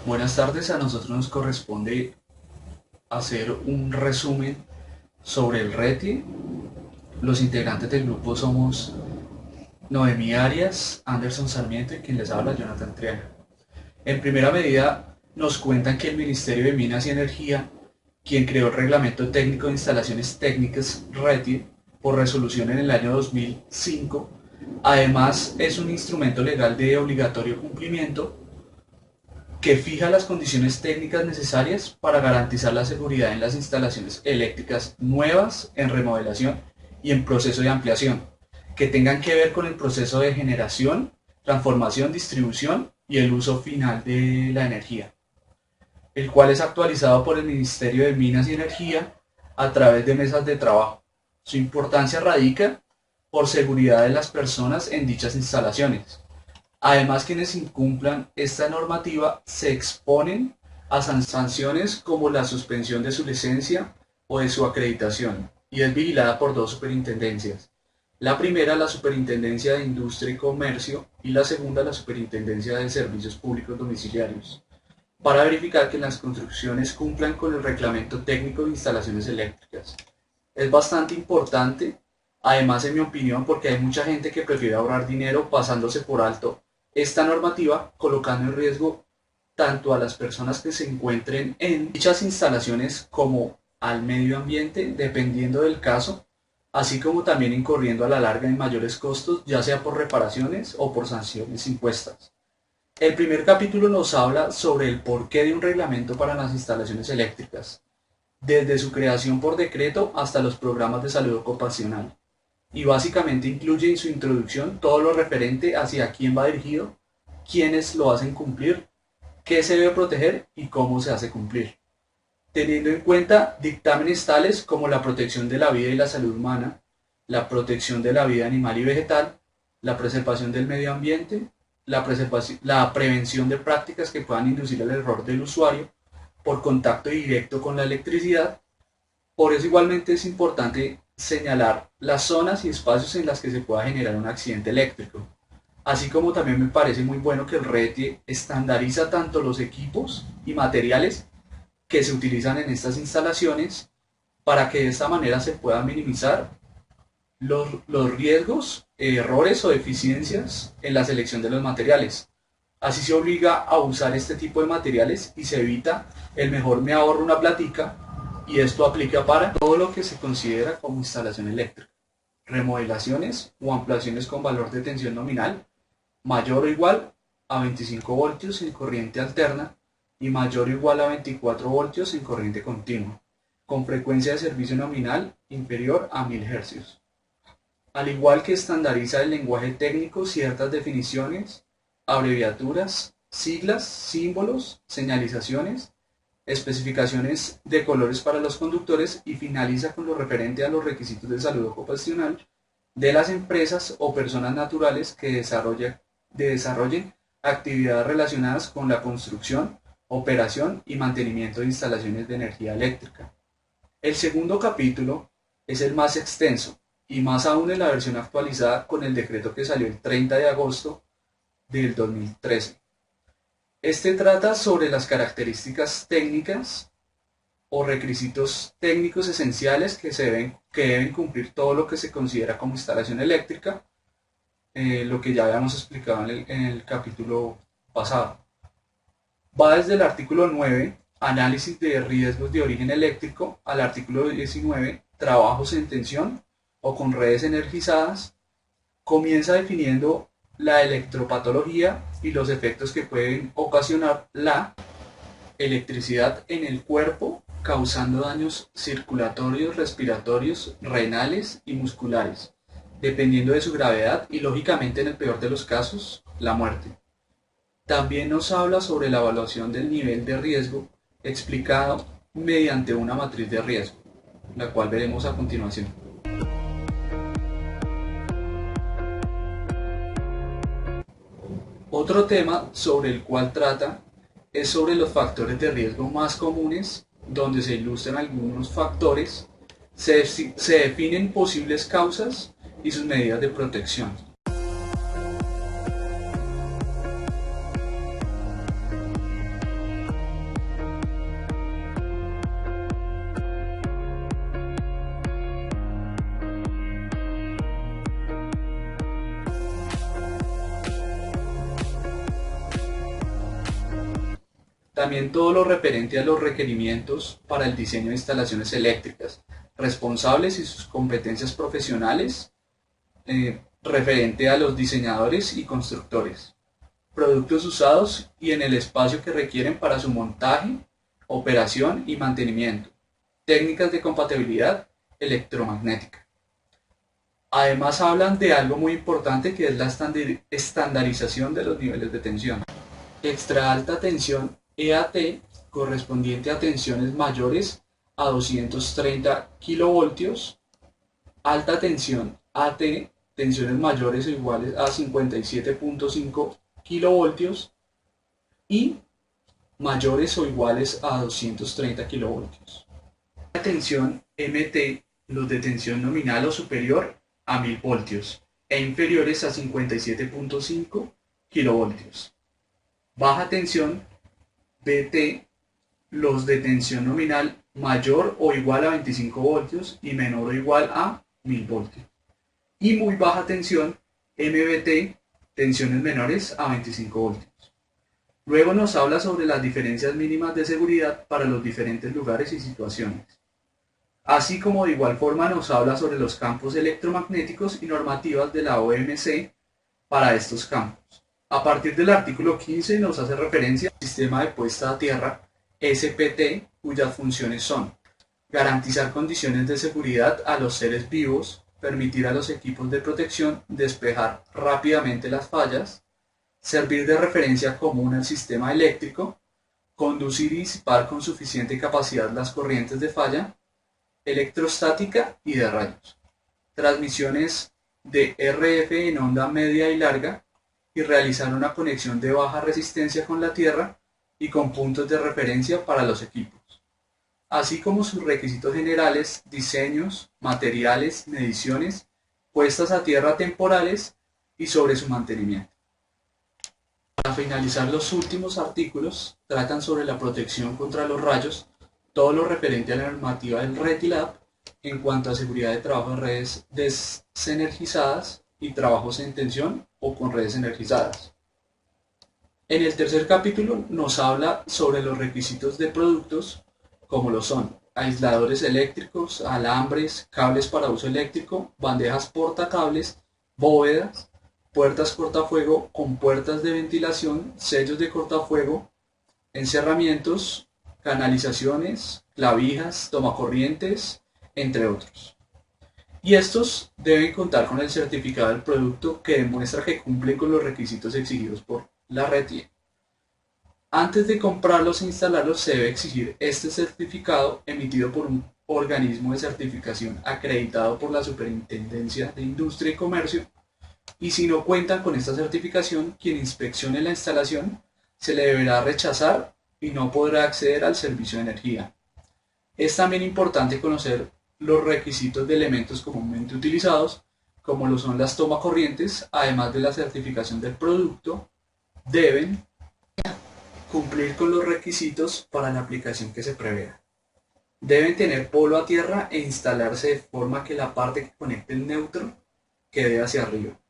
Buenas tardes, a nosotros nos corresponde hacer un resumen sobre el RETI. Los integrantes del grupo somos Noemí Arias, Anderson Sarmiento y quien les habla, Jonathan Triana. En primera medida, nos cuentan que el Ministerio de Minas y Energía, quien creó el Reglamento Técnico de Instalaciones Técnicas RETI por resolución en el año 2005, además es un instrumento legal de obligatorio cumplimiento que fija las condiciones técnicas necesarias para garantizar la seguridad en las instalaciones eléctricas nuevas, en remodelación y en proceso de ampliación, que tengan que ver con el proceso de generación, transformación, distribución y el uso final de la energía, el cual es actualizado por el Ministerio de Minas y Energía a través de mesas de trabajo. Su importancia radica por seguridad de las personas en dichas instalaciones. Además, quienes incumplan esta normativa se exponen a sanciones como la suspensión de su licencia o de su acreditación, y es vigilada por dos superintendencias. La primera, la Superintendencia de Industria y Comercio, y la segunda, la Superintendencia de Servicios Públicos Domiciliarios, para verificar que las construcciones cumplan con el Reglamento Técnico de Instalaciones Eléctricas. Es bastante importante, además en mi opinión, porque hay mucha gente que prefiere ahorrar dinero pasándose por alto esta normativa, colocando en riesgo tanto a las personas que se encuentren en dichas instalaciones como al medio ambiente, dependiendo del caso, así como también incurriendo a la larga en mayores costos, ya sea por reparaciones o por sanciones impuestas. El primer capítulo nos habla sobre el porqué de un reglamento para las instalaciones eléctricas, desde su creación por decreto hasta los programas de salud ocupacional, y básicamente incluye en su introducción todo lo referente hacia quién va dirigido, quiénes lo hacen cumplir, qué se debe proteger y cómo se hace cumplir, teniendo en cuenta dictámenes tales como la protección de la vida y la salud humana, la protección de la vida animal y vegetal, la preservación del medio ambiente, la prevención de prácticas que puedan inducir al error del usuario por contacto directo con la electricidad. Por eso igualmente es importante señalar las zonas y espacios en las que se pueda generar un accidente eléctrico. Así como también me parece muy bueno que el RETI estandariza tanto los equipos y materiales que se utilizan en estas instalaciones para que de esta manera se puedan minimizar los riesgos, errores o deficiencias en la selección de los materiales. Así se obliga a usar este tipo de materiales y se evita el mejor me ahorro una platica, y esto aplica para todo lo que se considera como instalación eléctrica, remodelaciones o ampliaciones con valor de tensión nominal mayor o igual a 25 voltios en corriente alterna y mayor o igual a 24 voltios en corriente continua, con frecuencia de servicio nominal inferior a 1000 Hz. Al igual que estandariza el lenguaje técnico ciertas definiciones, abreviaturas, siglas, símbolos, señalizaciones, especificaciones de colores para los conductores y finaliza con lo referente a los requisitos de salud ocupacional de las empresas o personas naturales que desarrollen actividades relacionadas con la construcción, operación y mantenimiento de instalaciones de energía eléctrica. El segundo capítulo es el más extenso y más aún en la versión actualizada con el decreto que salió el 30 de agosto del 2013. Este trata sobre las características técnicas o requisitos técnicos esenciales que deben cumplir todo lo que se considera como instalación eléctrica, lo que ya habíamos explicado en el capítulo pasado. Va desde el artículo 9, análisis de riesgos de origen eléctrico, al artículo 19, trabajos en tensión o con redes energizadas. Comienza definiendo la electropatología y los efectos que pueden ocasionar la electricidad en el cuerpo, causando daños circulatorios, respiratorios, renales y musculares, dependiendo de su gravedad y lógicamente en el peor de los casos, la muerte. También nos habla sobre la evaluación del nivel de riesgo explicado mediante una matriz de riesgo, la cual veremos a continuación. Otro tema sobre el cual trata es sobre los factores de riesgo más comunes, donde se ilustran algunos factores, se definen posibles causas y sus medidas de protección. También todo lo referente a los requerimientos para el diseño de instalaciones eléctricas, responsables y sus competencias profesionales, referente a los diseñadores y constructores, productos usados y en el espacio que requieren para su montaje, operación y mantenimiento, técnicas de compatibilidad electromagnética. Además hablan de algo muy importante que es la estandarización de los niveles de tensión. Extra alta tensión EAT correspondiente a tensiones mayores a 230 kilovoltios, alta tensión AT, tensiones mayores o iguales a 57.5 kilovoltios y mayores o iguales a 230 kilovoltios. La tensión MT, los de tensión nominal o superior a 1000 voltios e inferiores a 57.5 kilovoltios. Baja tensión BT, los de tensión nominal mayor o igual a 25 voltios y menor o igual a 1000 voltios. Y muy baja tensión MBT, tensiones menores a 25 voltios. Luego nos habla sobre las diferencias mínimas de seguridad para los diferentes lugares y situaciones. Así como de igual forma nos habla sobre los campos electromagnéticos y normativas de la OMC para estos campos. A partir del artículo 15 nos hace referencia al sistema de puesta a tierra SPT, cuyas funciones son garantizar condiciones de seguridad a los seres vivos, permitir a los equipos de protección despejar rápidamente las fallas, servir de referencia común al sistema eléctrico, conducir y disipar con suficiente capacidad las corrientes de falla, electrostática y de rayos, transmisiones de RF en onda media y larga, y realizar una conexión de baja resistencia con la tierra y con puntos de referencia para los equipos, así como sus requisitos generales, diseños, materiales, mediciones, puestas a tierra temporales y sobre su mantenimiento. Para finalizar, los últimos artículos tratan sobre la protección contra los rayos, todo lo referente a la normativa del RETILAB en cuanto a seguridad de trabajo en redes desenergizadas y trabajos en tensión o con redes energizadas. En el tercer capítulo nos habla sobre los requisitos de productos como lo son aisladores eléctricos, alambres, cables para uso eléctrico, bandejas portacables, bóvedas, puertas cortafuego con puertas de ventilación, sellos de cortafuego, encerramientos, canalizaciones, clavijas, tomacorrientes, entre otros. Y estos deben contar con el certificado del producto que demuestra que cumplen con los requisitos exigidos por la RETIE. Antes de comprarlos e instalarlos se debe exigir este certificado emitido por un organismo de certificación acreditado por la Superintendencia de Industria y Comercio, y si no cuentan con esta certificación, quien inspeccione la instalación se le deberá rechazar y no podrá acceder al servicio de energía. Es también importante conocer los requisitos de elementos comúnmente utilizados, como lo son las tomacorrientes, además de la certificación del producto, deben cumplir con los requisitos para la aplicación que se prevea. Deben tener polo a tierra e instalarse de forma que la parte que conecte el neutro quede hacia arriba.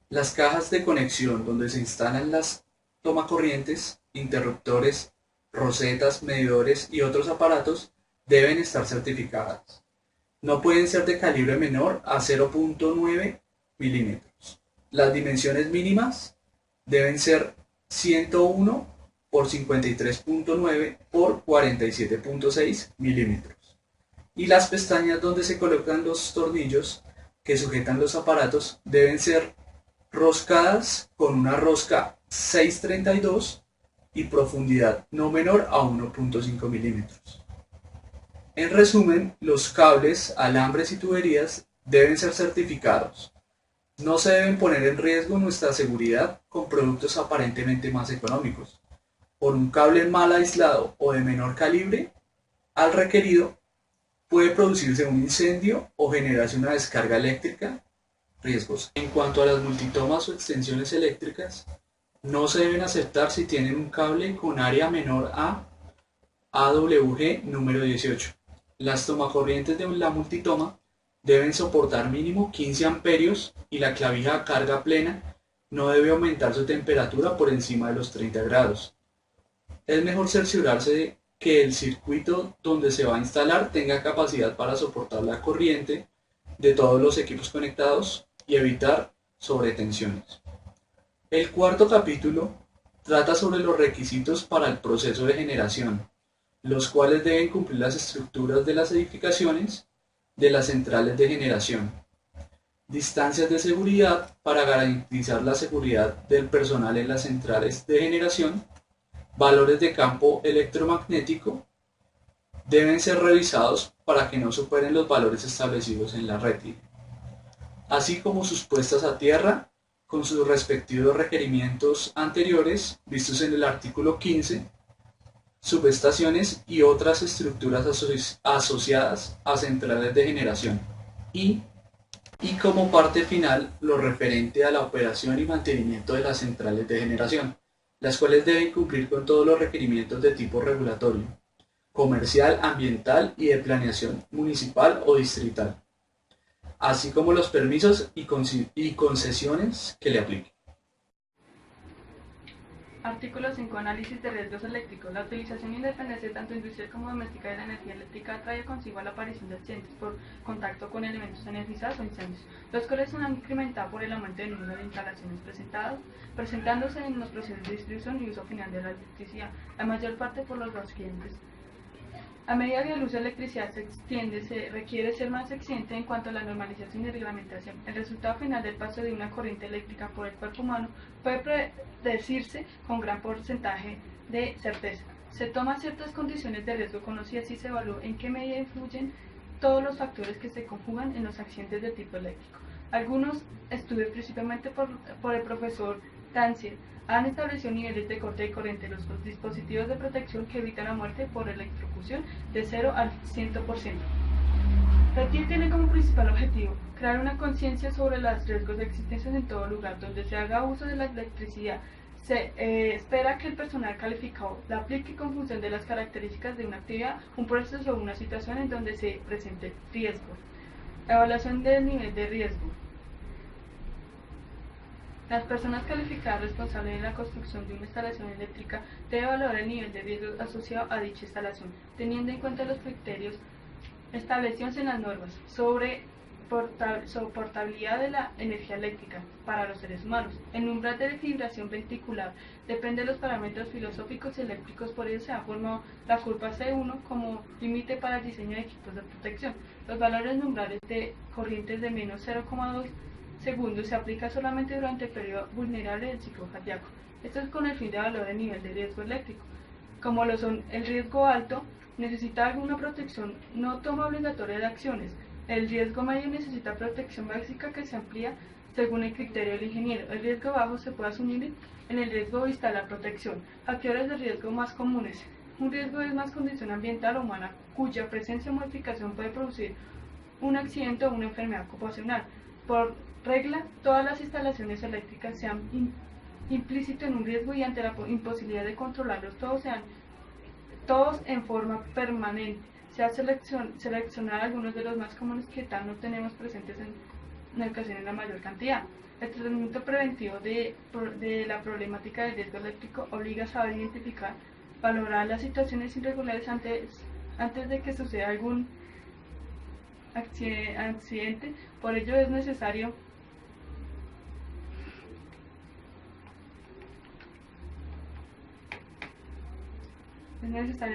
Las cajas de conexión donde se instalan las tomacorrientes, interruptores, rosetas, medidores y otros aparatos deben estar certificadas. No pueden ser de calibre menor a 0.9 milímetros. Las dimensiones mínimas deben ser 101 por 53.9 por 47.6 milímetros. Y las pestañas donde se colocan los tornillos que sujetan los aparatos deben ser roscadas con una rosca 632 y profundidad no menor a 1.5 milímetros. En resumen, los cables, alambres y tuberías deben ser certificados. No se deben poner en riesgo nuestra seguridad con productos aparentemente más económicos. Por un cable mal aislado o de menor calibre al requerido, puede producirse un incendio o generarse una descarga eléctrica riesgos. En cuanto a las multitomas o extensiones eléctricas, no se deben aceptar si tienen un cable con área menor a AWG número 18. Las tomacorrientes de la multitoma deben soportar mínimo 15 amperios y la clavija a carga plena no debe aumentar su temperatura por encima de los 30 grados. Es mejor cerciorarse de que el circuito donde se va a instalar tenga capacidad para soportar la corriente de todos los equipos conectados y evitar sobretensiones. El cuarto capítulo trata sobre los requisitos para el proceso de generación, los cuales deben cumplir las estructuras de las edificaciones de las centrales de generación, distancias de seguridad para garantizar la seguridad del personal en las centrales de generación, valores de campo electromagnético deben ser revisados para que no superen los valores establecidos en la red, así como sus puestas a tierra con sus respectivos requerimientos anteriores vistos en el artículo 15, subestaciones y otras estructuras asociadas a centrales de generación y como parte final lo referente a la operación y mantenimiento de las centrales de generación, las cuales deben cumplir con todos los requerimientos de tipo regulatorio, comercial, ambiental y de planeación municipal o distrital, así como los permisos y concesiones que le apliquen. Artículo 5. Análisis de riesgos eléctricos. La utilización e independencia tanto industrial como doméstica de la energía eléctrica trae consigo la aparición de accidentes por contacto con elementos energizados o incendios, los cuales se han incrementado por el aumento del número de instalaciones presentándose en los procesos de distribución y uso final de la electricidad, la mayor parte por los residentes. A medida que el uso de electricidad se extiende, se requiere ser más exigente en cuanto a la normalización y reglamentación. El resultado final del paso de una corriente eléctrica por el cuerpo humano puede predecirse con gran porcentaje de certeza. Se toman ciertas condiciones de riesgo conocidas y se evalúa en qué medida influyen todos los factores que se conjugan en los accidentes de tipo eléctrico. Algunos estudios, principalmente por el profesor Tancier, han establecido niveles de corte de corriente de los dispositivos de protección que evitan la muerte por electrocución de 0 al 100%. RETIL tiene como principal objetivo crear una conciencia sobre los riesgos de existencia en todo lugar donde se haga uso de la electricidad. Se espera que el personal calificado la aplique con función de las características de una actividad, un proceso o una situación en donde se presente riesgo. Evaluación del nivel de riesgo. Las personas calificadas responsables de la construcción de una instalación eléctrica deben evaluar el nivel de riesgo asociado a dicha instalación, teniendo en cuenta los criterios establecidos en las normas sobre soportabilidad de la energía eléctrica para los seres humanos. El umbral de fibración ventricular depende de los parámetros filosóficos y eléctricos, por ello se ha formado la curva C1 como límite para el diseño de equipos de protección. Los valores umbrales de corrientes de menos 0,2 segundos se aplica solamente durante el periodo vulnerable del ciclo cardíaco. Esto es con el fin de evaluar el nivel de riesgo eléctrico. Como lo son el riesgo alto, necesita alguna protección, no toma obligatoria de acciones. El riesgo medio necesita protección básica que se amplía según el criterio del ingeniero. El riesgo bajo se puede asumir en el riesgo vista la protección. Factores de riesgo más comunes. Un riesgo es más condición ambiental o humana, cuya presencia o modificación puede producir un accidente o una enfermedad ocupacional. Por regla, todas las instalaciones eléctricas sean implícitas en un riesgo y ante la imposibilidad de controlarlos todos en forma permanente. Se ha seleccionado algunos de los más comunes que tal no tenemos presentes en ocasiones en la mayor cantidad. El tratamiento preventivo de la problemática del riesgo eléctrico obliga a saber identificar, valorar las situaciones irregulares antes de que suceda algún accidente. Por ello es necesario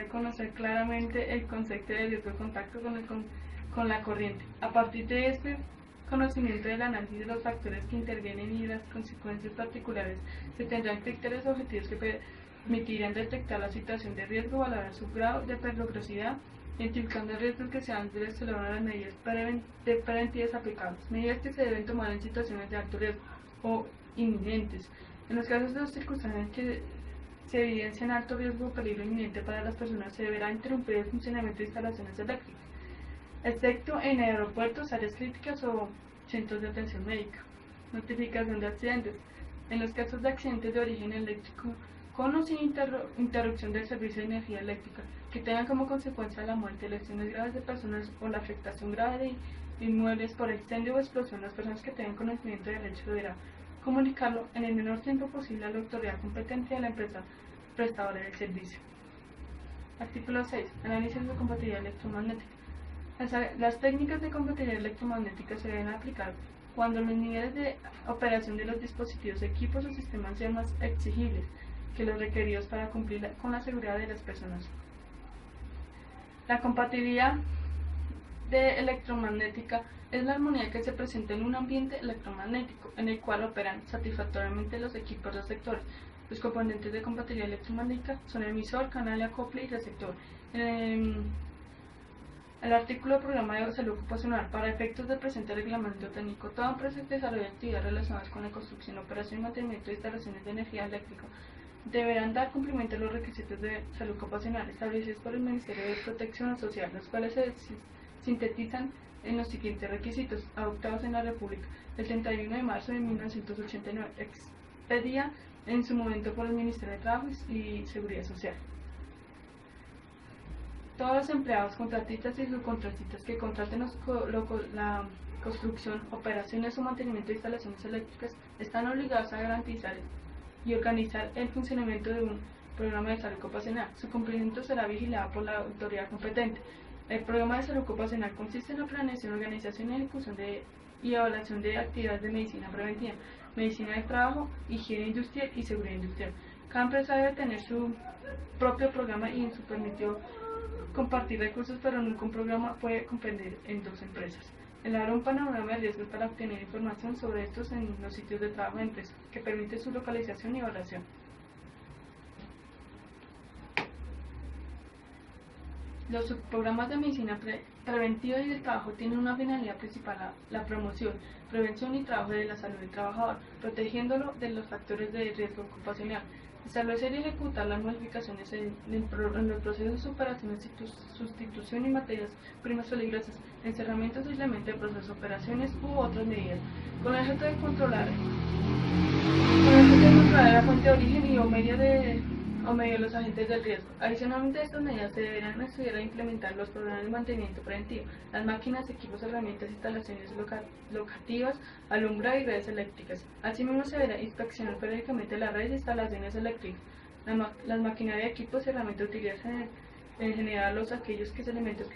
conocer claramente el concepto de riesgo de contacto con la corriente. A partir de este conocimiento del análisis de los factores que intervienen y las consecuencias particulares, se tendrán criterios objetivos que permitirán detectar la situación de riesgo, valorar su grado de peligrosidad, identificando riesgos que se han de celebrar las medidas preventivas aplicables, medidas que se deben tomar en situaciones de alto riesgo o inminentes. En los casos de las circunstancias que se evidencian alto riesgo o peligro inminente para las personas, se deberá interrumpir el funcionamiento de instalaciones eléctricas, excepto en aeropuertos, áreas críticas o centros de atención médica. Notificación de accidentes. En los casos de accidentes de origen eléctrico, con o sin interrupción del servicio de energía eléctrica, que tengan como consecuencia la muerte, lesiones graves de personas o la afectación grave de inmuebles por incendio o explosión, las personas que tengan conocimiento del hecho deberán comunicarlo en el menor tiempo posible a la autoridad competente de la empresa prestadora del servicio. Artículo 6. Análisis de compatibilidad electromagnética. Las técnicas de compatibilidad electromagnética se deben aplicar cuando los niveles de operación de los dispositivos, equipos o sistemas sean más exigibles que los requeridos para cumplir con la seguridad de las personas. La compatibilidad electromagnética es la armonía que se presenta en un ambiente electromagnético en el cual operan satisfactoriamente los equipos receptores. Los componentes de compatibilidad electromagnética son emisor, canal de acople y receptor. El artículo Programa de Salud Ocupacional. Para efectos del presente reglamento técnico, toda empresa que desarrolle actividades relacionadas con la construcción, operación y mantenimiento de instalaciones de energía eléctrica deberán dar cumplimiento a los requisitos de salud ocupacional establecidos por el Ministerio de Protección Social, los cuales se sintetizan en los siguientes requisitos, adoptados en la República el 31 de marzo de 1989, expedida en su momento por el Ministerio de Trabajo y Seguridad Social. Todos los empleados, contratistas y subcontratistas que contraten la construcción, operaciones o mantenimiento de instalaciones eléctricas están obligados a garantizar y organizar el funcionamiento de un programa de salud ocupacional. Su cumplimiento será vigilado por la autoridad competente. El programa de salud ocupacional consiste en la planeación, organización y ejecución y evaluación de actividades de medicina preventiva, medicina de trabajo, higiene industrial y seguridad industrial. Cada empresa debe tener su propio programa y en su permitido compartir recursos, pero nunca un programa puede comprender en dos empresas. Elaborar un panorama de riesgos para obtener información sobre estos en los sitios de trabajo de empresas, que permite su localización y evaluación. Los subprogramas de medicina preventiva y del trabajo tienen una finalidad principal, la promoción, prevención y trabajo de la salud del trabajador, protegiéndolo de los factores de riesgo ocupacional. Establecer y ejecutar las modificaciones en los procesos de superación, sustitución y materias primas peligrosas, encerramientos, aislamiento de procesos, operaciones u otras medidas, con el objeto de controlar la fuente de origen y o medio de los agentes del riesgo. Adicionalmente a estas medidas se deberán estudiar e implementar los programas de mantenimiento preventivo, las máquinas, equipos, herramientas, instalaciones locativas, alumbrado y redes eléctricas. Asimismo se deberá inspeccionar periódicamente las redes de instalaciones eléctricas, las maquinarias, equipos y herramientas utilizadas en general aquellos elementos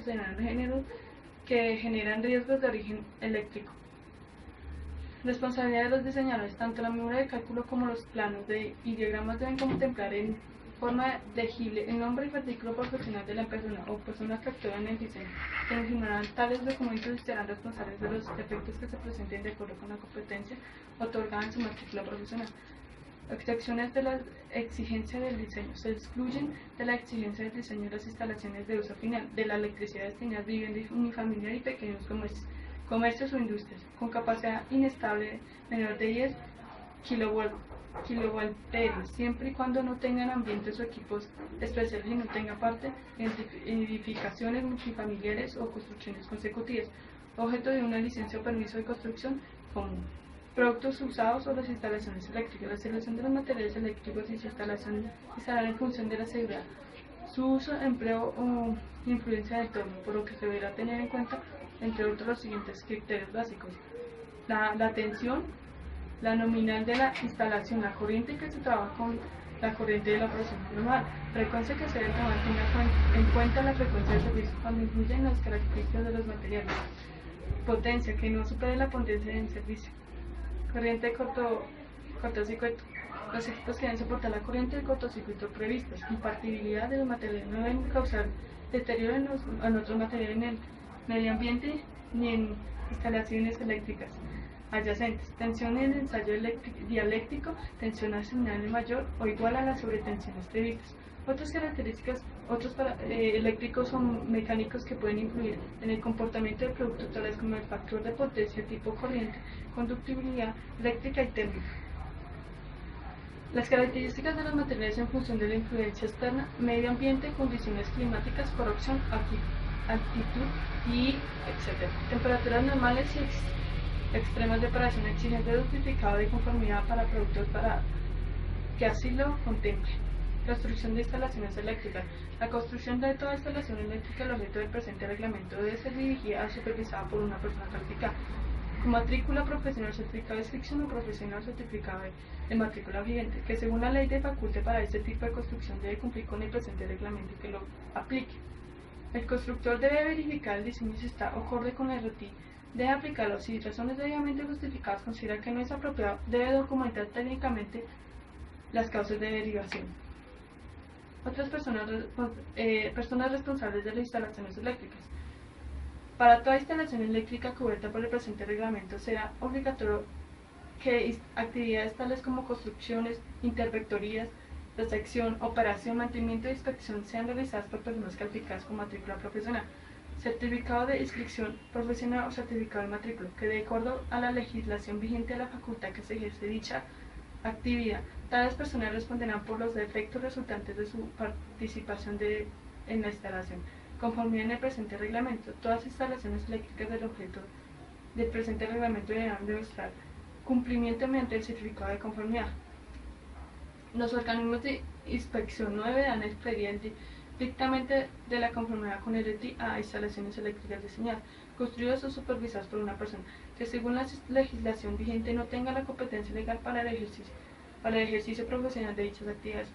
que generan riesgos de origen eléctrico. Responsabilidad de los diseñadores. Tanto la memoria de cálculo como los planos y diagramas deben contemplar en forma legible el nombre y artículo profesional de la persona o personas que actúan en el diseño. Se mencionarán tales documentos y serán responsables de los efectos que se presenten de acuerdo con la competencia otorgada en su matrícula profesional. Excepciones de la exigencia del diseño. Se excluyen de la exigencia del diseño las instalaciones de uso final, de la electricidad destinada a vivienda unifamiliar y pequeños comercios o industrias, con capacidad inestable menor de 10 kilovoltios, siempre y cuando no tengan ambientes o equipos especiales y no tenga parte en edificaciones multifamiliares o construcciones consecutivas, objeto de una licencia o permiso de construcción común. Productos usados o las instalaciones eléctricas. La selección de los materiales eléctricos y su instalación estará en función de la seguridad, su uso, empleo o influencia del entorno, por lo que se deberá tener en cuenta, entre otros, los siguientes criterios básicos: la tensión, la nominal de la instalación, la corriente que se trabaja con la corriente de la operación normal, frecuencia que se debe tomar en cuenta la frecuencia de servicio cuando influyen las características de los materiales, potencia que no supere la potencia del servicio, corriente cortocircuito. Los equipos que deben soportar la corriente del cortocircuito previstos, compatibilidad de los materiales, no deben causar deterioro en otros materiales en el medio ambiente ni en instalaciones eléctricas adyacentes. Tensión en el ensayo dialéctrico, tensión asignable mayor o igual a las sobretensiones previstas. Otras características, eléctricos o mecánicos que pueden influir en el comportamiento del producto, tales como el factor de potencia, tipo corriente, conductividad eléctrica y térmica. Las características de los materiales en función de la influencia externa, medio ambiente, condiciones climáticas, corrosión, altitud y etc. Temperaturas normales extremos de operación exigente de certificado de conformidad para productos para que así lo contemple. Construcción de instalaciones eléctricas. La construcción de toda instalación eléctrica al objeto del presente reglamento debe ser dirigida o supervisada por una persona calificada, con matrícula profesional, certificado de inscripción o profesional certificado de matrícula vigente, que según la ley de faculte para este tipo de construcción debe cumplir con el presente reglamento y que lo aplique. El constructor debe verificar el diseño si está acorde con el RTI, debe aplicarlo. Si razones debidamente justificadas considera que no es apropiado, debe documentar técnicamente las causas de derivación. Otras personas responsables de las instalaciones eléctricas. Para toda instalación eléctrica cubierta por el presente reglamento será obligatorio que actividades tales como construcciones, interventorías, recepción, operación, mantenimiento e inspección sean realizadas por personas calificadas con matrícula profesional, certificado de inscripción profesional o certificado de matrícula, que de acuerdo a la legislación vigente a la facultad que se ejerce dicha actividad, tales personas responderán por los defectos resultantes de su participación en la instalación. Conforme en el presente reglamento, todas las instalaciones eléctricas del objeto del presente reglamento deberán demostrar cumplimiento mediante el certificado de conformidad. Los organismos de inspección no deberán expedir estrictamente de la conformidad con el RTI a instalaciones eléctricas diseñadas, construidas o supervisadas por una persona que según la legislación vigente no tenga la competencia legal para el ejercicio profesional de dichas actividades.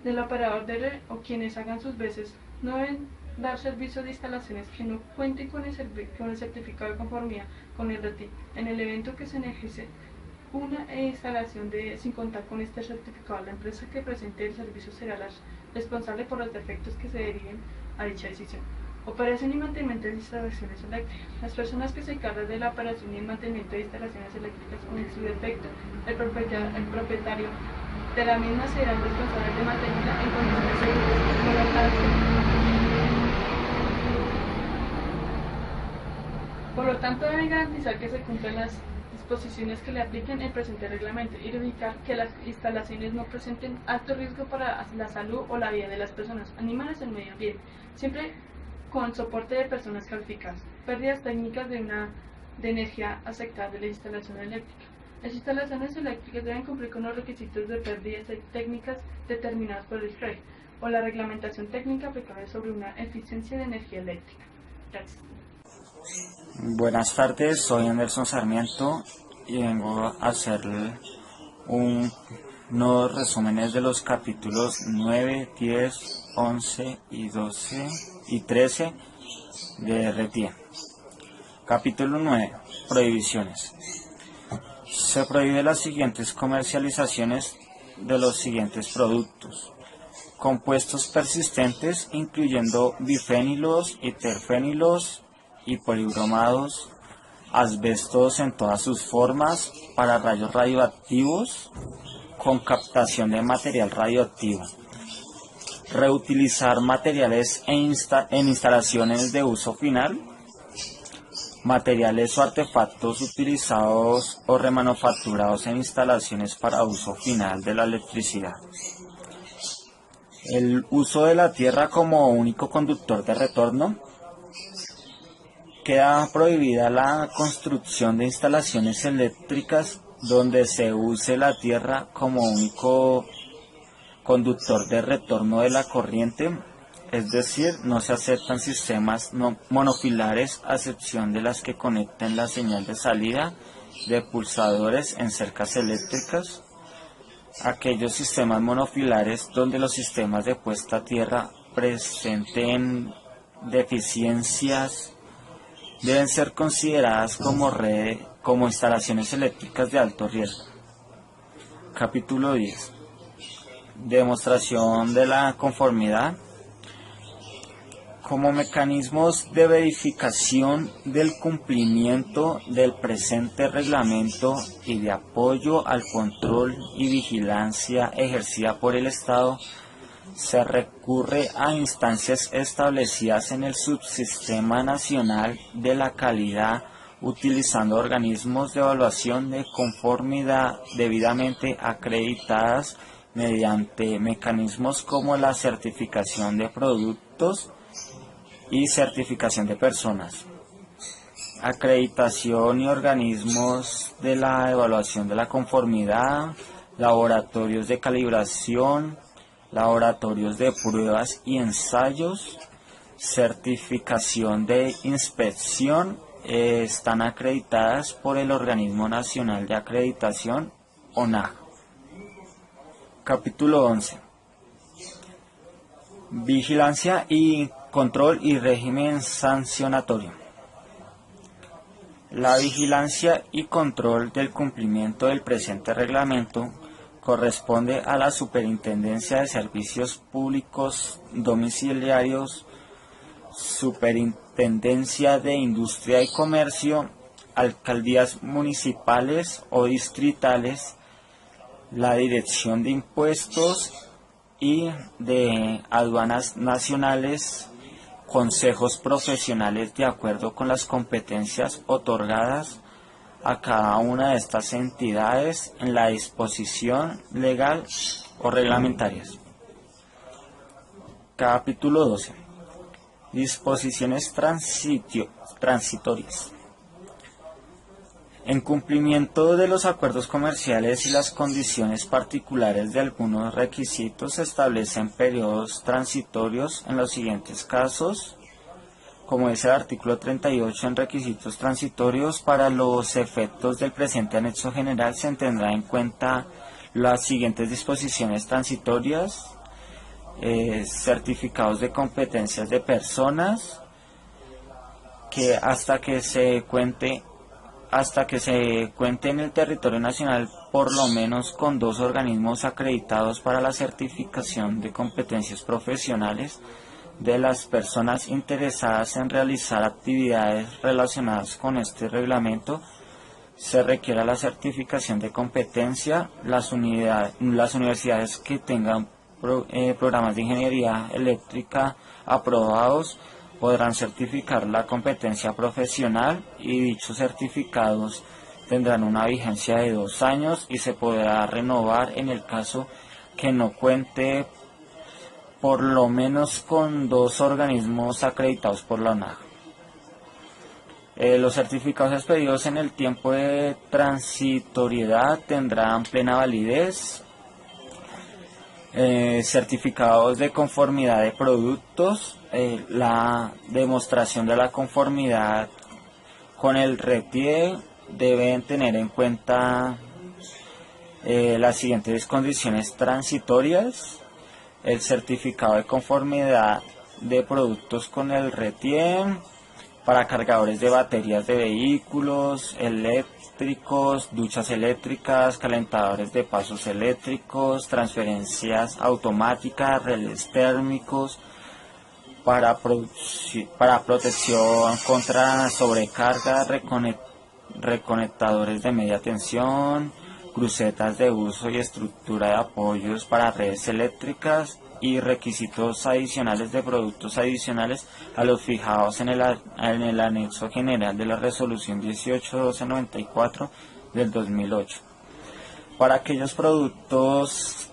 Del operador de red o quienes hagan sus veces no deben dar servicio de instalaciones que no cuenten con el certificado de conformidad con el RTI. En el evento que se ejerce una instalación sin contar con este certificado, la empresa que presente el servicio será la responsable por los defectos que se deriven a dicha decisión. Operación y mantenimiento de instalaciones eléctricas. Las personas que se encargan de la operación y mantenimiento de instalaciones eléctricas con su defecto, el propietario de la misma serán responsables de mantenerla en condiciones seguras. Por lo tanto, deben garantizar que se cumplan las disposiciones que le apliquen el presente reglamento y verificar que las instalaciones no presenten alto riesgo para la salud o la vida de las personas, animales o el medio ambiente, siempre con soporte de personas calificadas. Pérdidas técnicas de energía aceptable de la instalación eléctrica. Las instalaciones eléctricas deben cumplir con los requisitos de pérdidas técnicas determinados por el REG o la reglamentación técnica aplicable sobre una eficiencia de energía eléctrica. Gracias. Buenas tardes, soy Anderson Sarmiento y vengo a hacer unos resúmenes de los capítulos 9, 10, 11 y 12 y 13 de RTI. Capítulo 9. Prohibiciones. Se prohíbe las siguientes comercializaciones de los siguientes productos: compuestos persistentes incluyendo bifenilos y terfenilos y polibromados, asbestos en todas sus formas para rayos radioactivos con captación de material radioactivo, reutilizar materiales en instalaciones de uso final, materiales o artefactos utilizados o remanufacturados en instalaciones para uso final de la electricidad. El uso de la tierra como único conductor de retorno. Queda prohibida la construcción de instalaciones eléctricas donde se use la tierra como único conductor de retorno de la corriente, es decir, no se aceptan sistemas monofilares a excepción de las que conecten la señal de salida de pulsadores en cercas eléctricas. Aquellos sistemas monofilares donde los sistemas de puesta a tierra presenten deficiencias deben ser consideradas como instalaciones eléctricas de alto riesgo. Capítulo 10. Demostración de la conformidad. Como mecanismos de verificación del cumplimiento del presente reglamento y de apoyo al control y vigilancia ejercida por el Estado, se recurre a instancias establecidas en el Subsistema Nacional de la Calidad, utilizando organismos de evaluación de conformidad debidamente acreditadas mediante mecanismos como la certificación de productos y certificación de personas. acreditación y organismos de la evaluación de la conformidad, laboratorios de calibración, laboratorios de pruebas y ensayos, certificación de inspección, están acreditadas por el Organismo Nacional de Acreditación, ONAC. Capítulo 11. Vigilancia y control y régimen sancionatorio. La vigilancia y control del cumplimiento del presente reglamento corresponde a la Superintendencia de Servicios Públicos Domiciliarios, Superintendencia de Industria y Comercio, alcaldías municipales o distritales, la Dirección de Impuestos y de Aduanas Nacionales, consejos profesionales de acuerdo con las competencias otorgadas a cada una de estas entidades en la disposición legal o reglamentarias. Capítulo 12. Disposiciones transitorias. En cumplimiento de los acuerdos comerciales y las condiciones particulares de algunos requisitos, se establecen periodos transitorios en los siguientes casos. Como dice el artículo 38, en requisitos transitorios, para los efectos del presente anexo general se tendrá en cuenta las siguientes disposiciones transitorias: certificados de competencias de personas, que hasta que se cuente en el territorio nacional por lo menos con 2 organismos acreditados para la certificación de competencias profesionales de las personas interesadas en realizar actividades relacionadas con este reglamento, se requiere la certificación de competencia. Las universidades que tengan programas de ingeniería eléctrica aprobados podrán certificar la competencia profesional, y dichos certificados tendrán una vigencia de 2 años y se podrá renovar en el caso que no cuente por lo menos con 2 organismos acreditados por la ONAC. Los certificados expedidos en el tiempo de transitoriedad tendrán plena validez. Certificados de conformidad de productos. La demostración de la conformidad con el RETIE deben tener en cuenta las siguientes condiciones transitorias: el certificado de conformidad de productos con el RETIE para cargadores de baterías de vehículos eléctricos, duchas eléctricas, calentadores de pasos eléctricos, transferencias automáticas, relés térmicos, para protección contra sobrecarga, reconectadores de media tensión, crucetas de uso y estructura de apoyos para redes eléctricas, y requisitos adicionales de productos adicionales a los fijados en el anexo general de la resolución 18.1294 del 2008. Para aquellos productos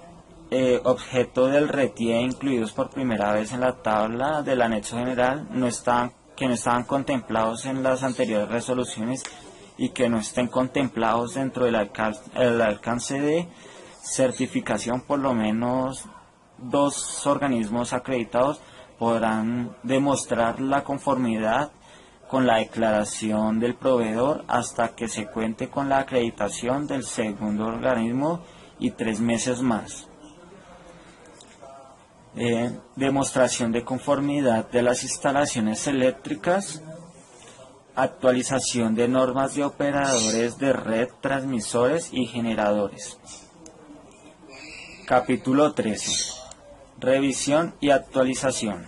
objeto del RETIE incluidos por primera vez en la tabla del anexo general que no estaban contemplados en las anteriores resoluciones y que no estén contemplados dentro del alcance de certificación, por lo menos 2 organismos acreditados podrán demostrar la conformidad con la declaración del proveedor hasta que se cuente con la acreditación del segundo organismo y 3 meses más. Demostración de conformidad de las instalaciones eléctricas. Actualización de normas de operadores de red, transmisores y generadores. Capítulo 13. Revisión y actualización.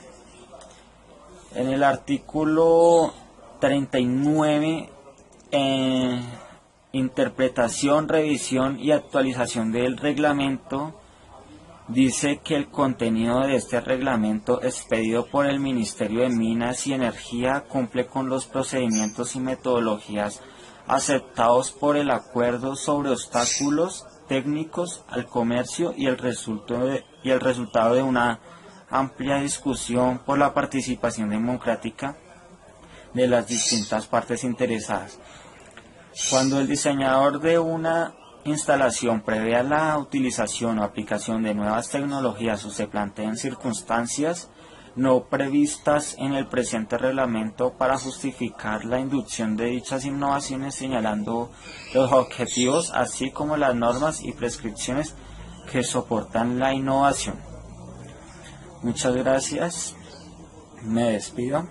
En el artículo 39, interpretación, revisión y actualización del reglamento, dice que el contenido de este reglamento expedido por el Ministerio de Minas y Energía cumple con los procedimientos y metodologías aceptados por el Acuerdo sobre Obstáculos Técnicos al Comercio y el resultado de una amplia discusión por la participación democrática de las distintas partes interesadas. Cuando el diseñador de una instalación prevea la utilización o aplicación de nuevas tecnologías o se planteen circunstancias no previstas en el presente reglamento para justificar la inducción de dichas innovaciones, señalando los objetivos así como las normas y prescripciones que soportan la innovación. Muchas gracias, me despido.